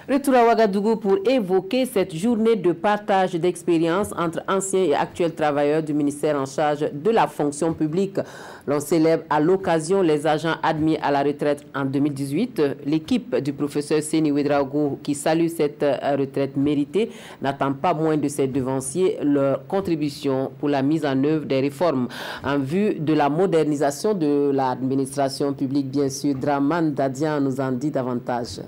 Retour à Ouagadougou pour évoquer cette journée de partage d'expérience entre anciens et actuels travailleurs du ministère en charge de la fonction publique. L'on célèbre à l'occasion les agents admis à la retraite en 2018. L'équipe du professeur Seni Ouedraogo, qui salue cette retraite méritée, n'attend pas moins de ses devanciers leur contribution pour la mise en œuvre des réformes en vue de la modernisation de l'administration publique. Bien sûr, Draman Dadian nous en dit davantage.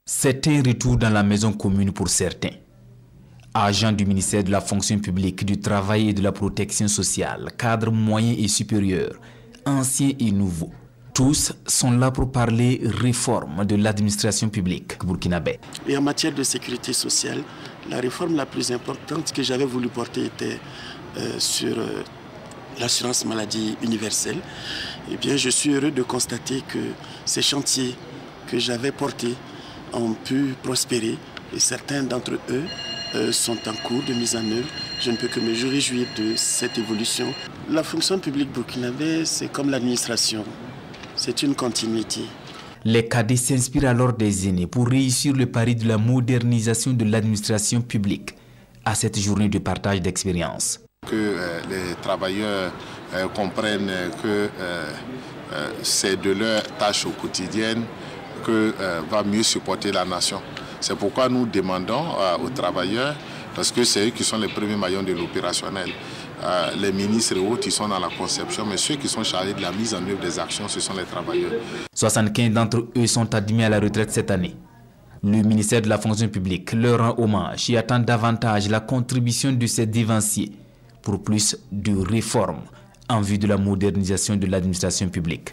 C'est un retour dans la maison commune pour certains. Agents du ministère de la fonction publique, du travail et de la protection sociale, cadres moyens et supérieurs, anciens et nouveaux, tous sont là pour parler réforme de l'administration publique burkinabé. Et en matière de sécurité sociale, la réforme la plus importante que j'avais voulu porter était sur l'assurance maladie universelle. Eh bien, je suis heureux de constater que ces chantiers que j'avais portés ont pu prospérer et certains d'entre eux sont en cours de mise en œuvre. Je ne peux que me réjouir de cette évolution. La fonction publique burkinabé, c'est comme l'administration, c'est une continuité. Les cadets s'inspirent alors des aînés pour réussir le pari de la modernisation de l'administration publique à cette journée de partage d'expérience. Que les travailleurs comprennent que c'est de leur tâche au quotidien que va mieux supporter la nation. C'est pourquoi nous demandons aux travailleurs, parce que c'est eux qui sont les premiers maillons de l'opérationnel. Les ministres et autres, ils sont dans la conception, mais ceux qui sont chargés de la mise en œuvre des actions, ce sont les travailleurs. 75 d'entre eux sont admis à la retraite cette année. Le ministère de la fonction publique leur rend hommage et attend davantage la contribution de ses dévanciers pour plus de réformes en vue de la modernisation de l'administration publique.